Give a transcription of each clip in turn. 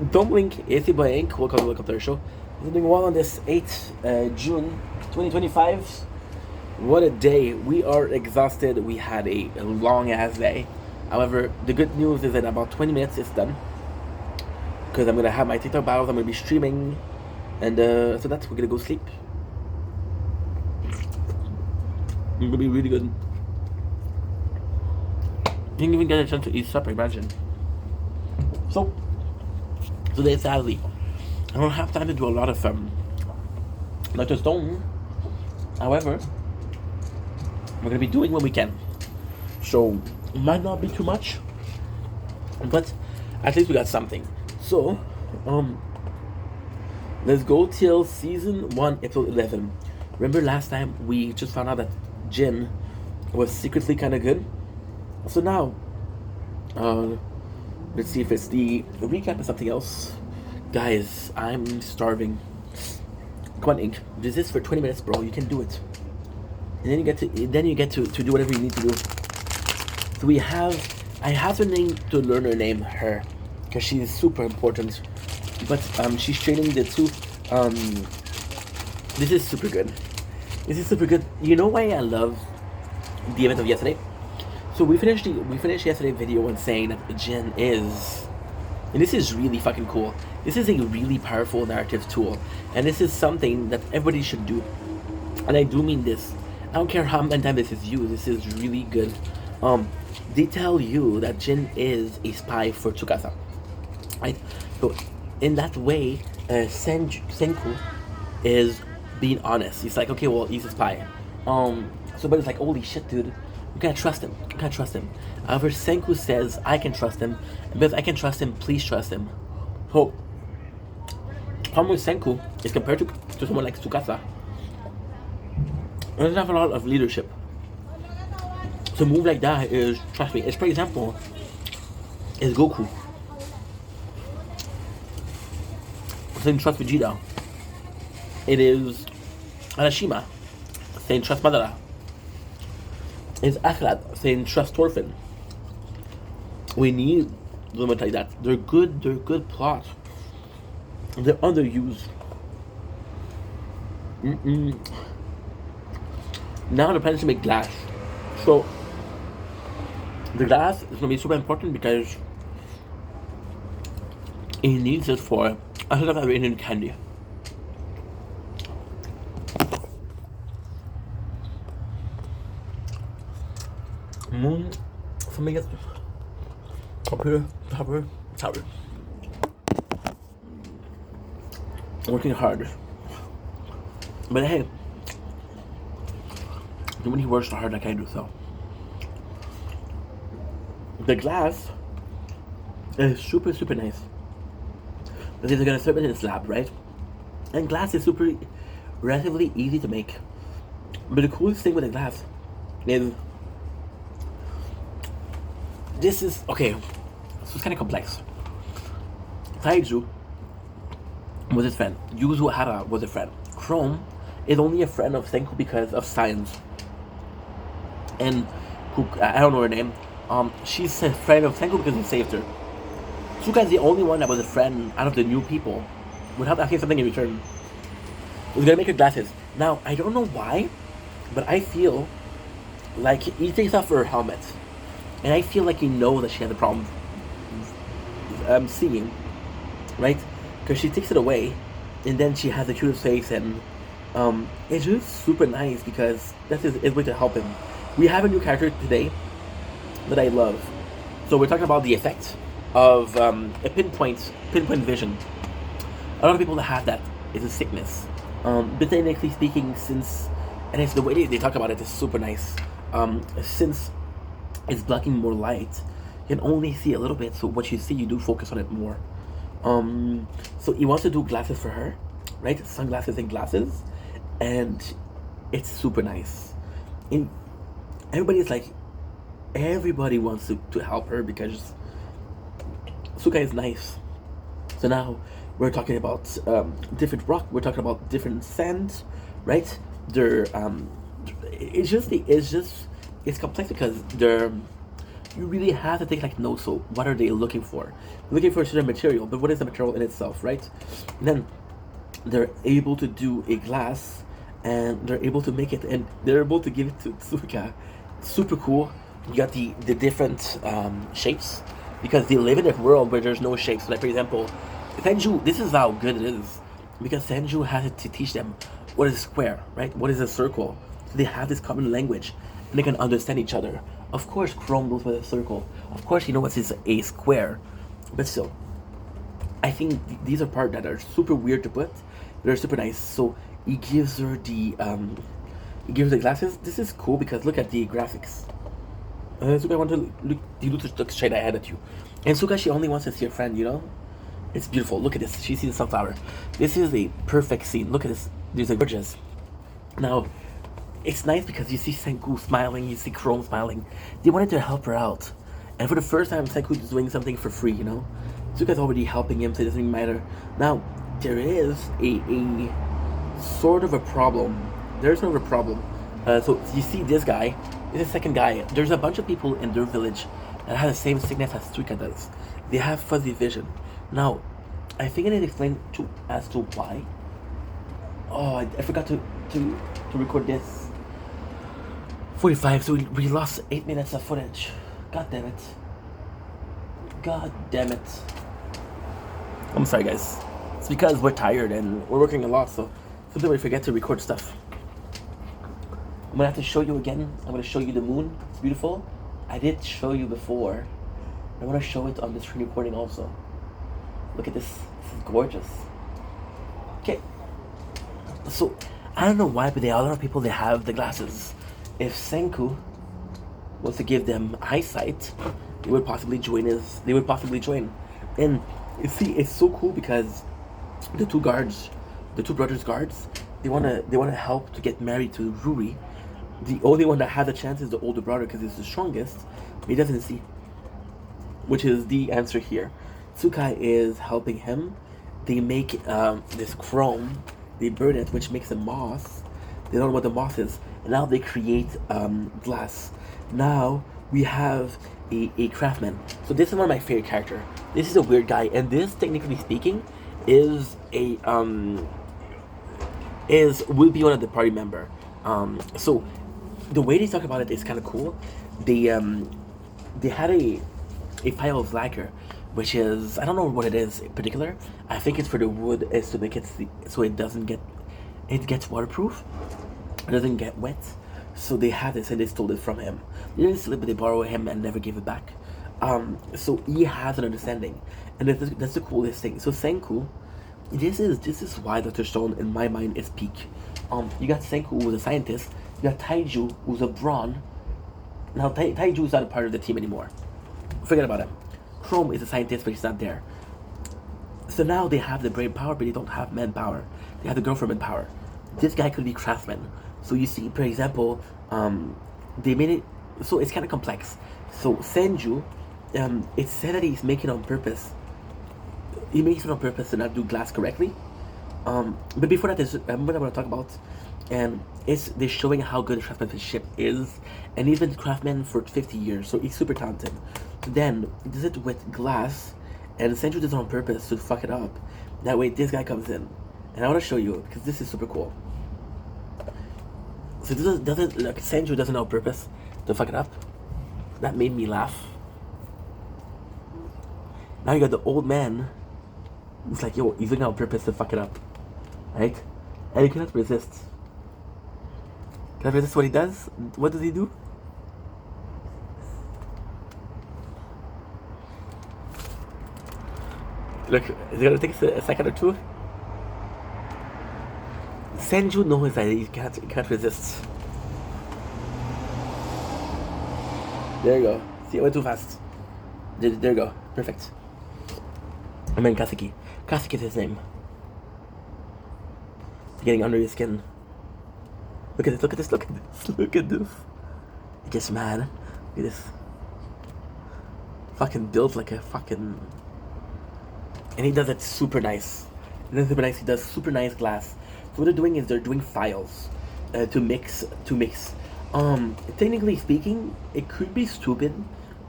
Don't blink, it's your boy Ink. Welcome to our show. We're doing well on this 8th June 2025. What a day. We are exhausted. We had a long ass day. However, the good news is that in about 20 minutes it's done. Because I'm going to have my TikTok battles, I'm going to be streaming. And so that's, we're going to go sleep. It's going to be really good. You didn't even get a chance to eat supper, imagine. So, today, sadly, I don't have time to do a lot of Dr. Stone. However, we're gonna be doing what we can. So, it might not be too much, but at least we got something. So, let's go till season 1, episode 11. Remember last time we just found out that Jin was secretly kind of good. So now, let's see if it's the recap or something else. Guys, I'm starving. Come on, Ink. This is for 20 minutes, bro. You can do it. And then you get to do whatever you need to do. So I have to learn her name, her, because she is super important. But she's training the two. This is super good. This is super good. You know why I love the event of yesterday? So we finished yesterday's video on saying that Jin is, and this is really fucking cool. This is a really powerful narrative tool, and this is something that everybody should do. And I do mean this. I don't care how many times this is used. This is really good. They tell you that Jin is a spy for Tsukasa, right? So in that way, Senku is being honest. He's like, okay, well, he's a spy. So but it's like, holy shit, dude. You can't trust him. You can't trust him. However, Senku says, I can trust him. And because I can trust him, please trust him. So, problem with Senku is compared to someone like Tsukasa, he doesn't have a lot of leadership. So a move like that is, trust me, it's, for example, is Goku saying trust Vegeta. It is Arashima saying trust Madara. It's Akhlad saying trust Thorfinn. We need moments like that. They're good plots. They're underused. Now the plan is to make glass. So the glass is gonna be super important because he needs it for a lot of Indian candy. For me, it's up here. Working hard. But hey, when he works so hard, I can't do so. The glass is super nice. Because they're gonna serve it in this lab, right? And glass is relatively easy to make. But the coolest thing with the glass is this is okay. So it's kind of complex. Taiju was his friend. Yuzu Hara was a friend. Chrome is only a friend of Senku because of science. And I don't know her name. She's a friend of Senku because he saved her. Tsuka is the only one that was a friend out of the new people without asking something in return. He's gonna make her glasses. Now, I don't know why, but I feel like he takes off her helmet. And I feel like he knows that she has a problem seeing, right? Because she takes it away, and then she has the cutest face, and it's just super nice because that's his way to help him. We have a new character today that I love. So we're talking about the effect of a pinpoint vision. A lot of people that have that is a sickness. But technically speaking, and it's the way they talk about it is super nice. Since it's blocking more light, you can only see a little bit, so what you see, you do focus on it more. So he wants to do glasses for her, right? Sunglasses and glasses, and it's super nice. And everybody wants to help her because Suka is nice. So now we're talking about different rock, we're talking about different sands, right? They're it's complex because you really have to take like notes. So what are they looking for? They're looking for a certain material, but what is the material in itself, right? And then they're able to do a glass, and they're able to make it, and they're able to give it to Tsuka. Super cool. You got the different shapes, because they live in a world where there's no shapes. Like for example, Senju, this is how good it is, because Senju has to teach them what is a square, right? What is a circle? So they have this common language, and they can understand each other. Of course, Chrome knows what a circle. Of course, he knows what is a square, but still, I think these are parts that are super weird to put. They're super nice. So he gives her the glasses. This is cool because look at the graphics. Suka, I want to look. You look straight ahead at you, and Suka, she only wants to see her friend. You know, it's beautiful. Look at this. She sees the sunflower. This is a perfect scene. Look at this. These are gorgeous. Now, it's nice because you see Senku smiling. You see Chrome smiling. They wanted to help her out, and for the first time, Senku is doing something for free. You know, Suka's already helping him, so it doesn't even matter. Now, there is a sort of a problem. There's sort of a problem. So you see this guy. This is the second guy. There's a bunch of people in their village that have the same sickness as Suka does. They have fuzzy vision. Now, I think I need to explain as to why. Oh, I forgot to record this. 45, so we lost 8 minutes of footage. God damn it. God damn it. I'm sorry, guys. It's because we're tired and we're working a lot, so sometimes we forget to record stuff. I'm gonna have to show you again. I'm gonna show you the moon. It's beautiful. I did show you before. I wanna show it on the screen recording also. Look at this. This is gorgeous. Okay. So, I don't know why, but there are a lot of people that have the glasses. If Senku was to give them eyesight, they would possibly join. And you see, it's so cool because the two brothers guards, they wanna help to get married to Ruri. The only one that has a chance is the older brother because he's the strongest. But he doesn't see, which is the answer here. Tsukai is helping him. They make this chrome. They burn it, which makes a moth. They don't know what the moth is, and now they create glass. Now we have a craftsman. So this is one of my favorite characters. This is a weird guy, and this, technically speaking, is will be one of the party member. So the way they talk about it is kind of cool. They had a pile of lacquer, which is, I don't know what it is in particular. I think it's for the wood, is to make it so it doesn't get, it gets waterproof, it doesn't get wet. So they had this and they stole it from him. They didn't steal it, but they borrowed him and never gave it back. So he has an understanding, and that's the coolest thing. So Senku, this is why Dr. Stone in my mind is peak. You got Senku, who's a scientist. You got Taiju, who's a brawn. Now Taiju is not a part of the team anymore. Forget about him. Chrome is a scientist, but he's not there. So now they have the brain power, but they don't have manpower. They have the girlfriend power. This guy could be craftsman. So you see, for example, they made it so it's kind of complex. So Senju, it's said that he's making it on purpose. He makes it on purpose to not do glass correctly. But before that, there's what I'm going to talk about, and they're showing how good the craftsmanship is, and he's been craftsman for 50 years, so he's super talented. So then he does it with glass, and Senju does it on purpose to fuck it up. That way, this guy comes in, and I want to show you because this is super cool. So this doesn't look. Senju doesn't on purpose to fuck it up. That made me laugh. Now you got the old man. It's like, yo, he's looking on purpose to fuck it up, right? And he cannot resist. Cannot resist what he does. What does he do? Look, is it gonna take a second or two? Senju knows that he can't resist. There you go. See, I went too fast. There you go. Perfect. I mean Kaseki. Kaseki is his name. Getting under your skin. Look at this, look at this, look at this, look at this. He gets mad. Look at this. Fucking built like a fucking... And he does it super nice. He does super nice, he does super nice glass. So what they're doing is they're doing files to mix. Technically speaking, it could be stupid,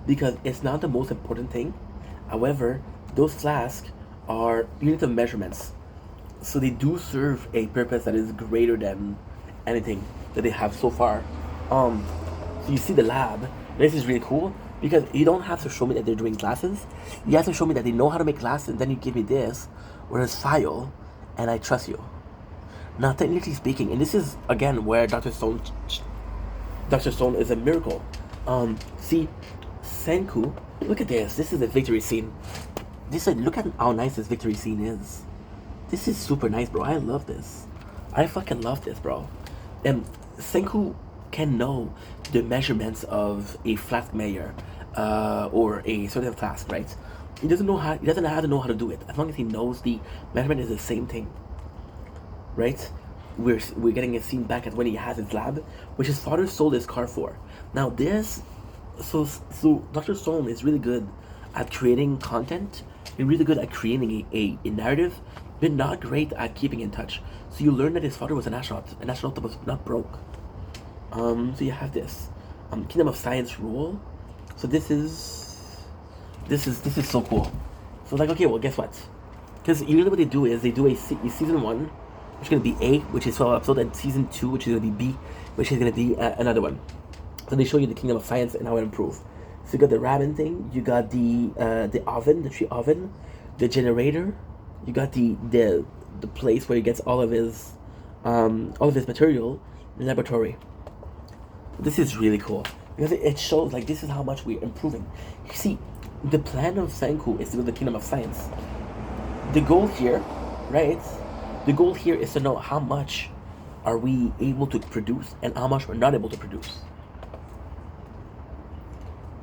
because it's not the most important thing. However, those flasks are unit of measurements, so they do serve a purpose that is greater than anything that they have so far. So you see the lab. This is really cool because you don't have to show me that they're doing glasses. You have to show me that they know how to make glasses, and then you give me this, whereas file, and I trust you. Now, technically speaking, and this is again where Dr. Stone is a miracle. See, Senku, look at this. This is a victory scene. Look at how nice this victory scene is. This is super nice, bro. I love this. I fucking love this, bro. And Senku can know the measurements of a flask measure, or a certain flask, right? He doesn't have to know how to do it. As long as he knows the measurement is the same thing, right? We're getting a scene back at when he has his lab, which his father sold his car for. Now this, so Dr. Stone is really good at creating content. He's really good at creating a narrative, but not great at keeping in touch. So you learn that his father was an astronaut that was not broke. So you have this Kingdom of Science rule. So this is so cool. So like, okay, well, guess what? Because usually what they do is they do a season 1, which is going to be A, which is 12 episodes, and season 2, which is going to be B, which is going to be another one. So they show you the Kingdom of Science and how it improves. So you got the ramen thing, you got the oven, the tree oven, the generator, you got the place where he gets all of his material in the laboratory. This is really cool because it shows like this is how much we're improving. You see, the plan of Senku is to build the Kingdom of Science. The goal here, right? The goal here is to know how much are we able to produce and how much we're not able to produce.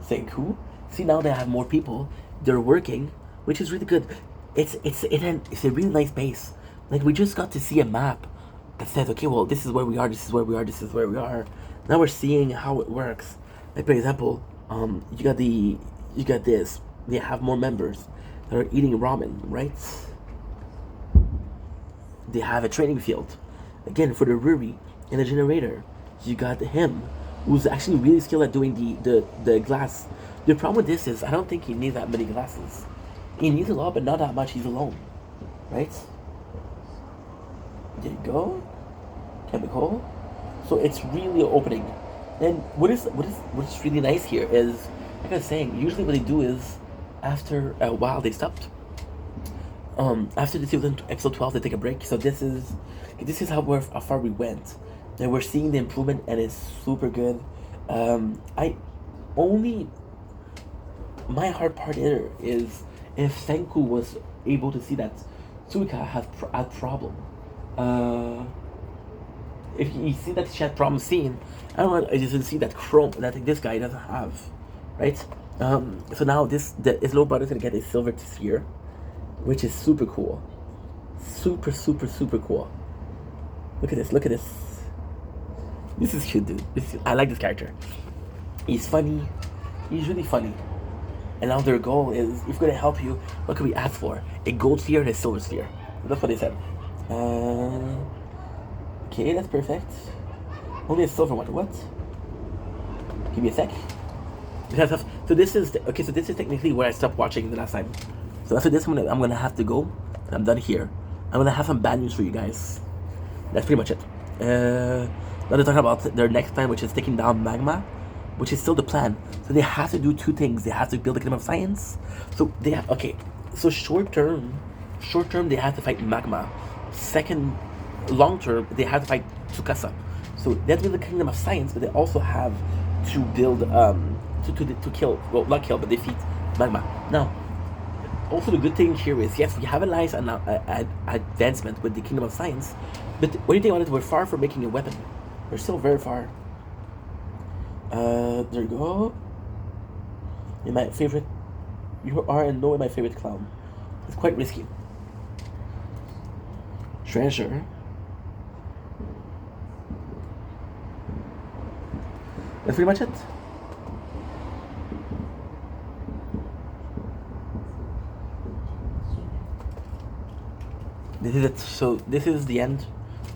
Senku, see, now they have more people. They're working, which is really good. It's a really nice base. Like, we just got to see a map that says, okay, well, this is where we are, this is where we are, this is where we are. Now we're seeing how it works. Like, for example, you got this. They have more members that are eating ramen, right? They have a training field. Again, for the Ruri and the generator, you got him, who's actually really skilled at doing the glass. The problem with this is I don't think he needs that many glasses. He needs a lot, but not that much. He's alone, right? There you go. Chemical. So it's really opening. And what is really nice here is, like I was saying, usually what they do is after a while they stopped. After the season episode 12 they take a break. So this is how far we went. And we're seeing the improvement, and it's super good. My hard part here is if Senku was able to see that Tsuika had problem. If you see that she had problem seeing, I don't know, I just didn't see that chrome that this guy doesn't have, right? So now his little brother's gonna get a silver sphere, which is super cool, super cool. Look at this. This is cute, dude. I like this character. He's funny. He's really funny. And now their goal is, if we're gonna help you, what can we ask for? A gold sphere and a silver sphere. That's what they said. Okay, that's perfect. Only a silver one. What? Give me a sec. So this is technically where I stopped watching the last time. So after this, I'm gonna have to go. I'm done here. I'm gonna have some bad news for you guys. That's pretty much it. Now they're talking about their next plan, which is taking down magma, which is still the plan. So they have to do two things. They have to build a Kingdom of Science. So they have, okay. So short term, they have to fight magma. Long term, they have to fight Tsukasa. So they have to build the Kingdom of Science, but they also have to build to kill, well, not kill, but defeat magma. Now, also the good thing here is, yes, we have a nice advancement with the Kingdom of Science, but when you think about it, we're far from making a weapon. We're still very far. There you go. In my favorite, you are and know my favorite clown. It's quite risky. Treasure. That's pretty much it. This is it. So this is the end.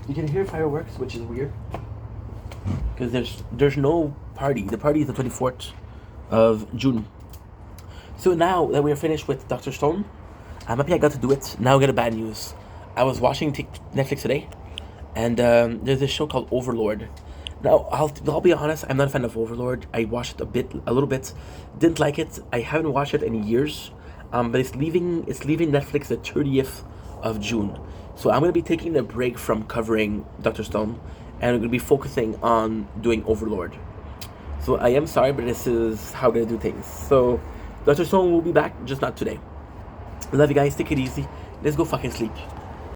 You can hear fireworks, which is weird, because there's no party. The party is the 24th of June. So now that we're finished with Dr. Stone, I'm happy I got to do it. Now I got a bad news. I was watching Netflix today, and there's this show called Overlord. Now I'll be honest, I'm not a fan of Overlord. I watched it a little bit, didn't like it. I haven't watched it in years, but it's leaving Netflix the 30th of June. So I'm gonna be taking a break from covering Dr. Stone, and I'm gonna be focusing on doing Overlord. So I am sorry, but this is how we're gonna do things. So Dr. Stone will be back, just not today. Love you guys. Take it easy. Let's go fucking sleep.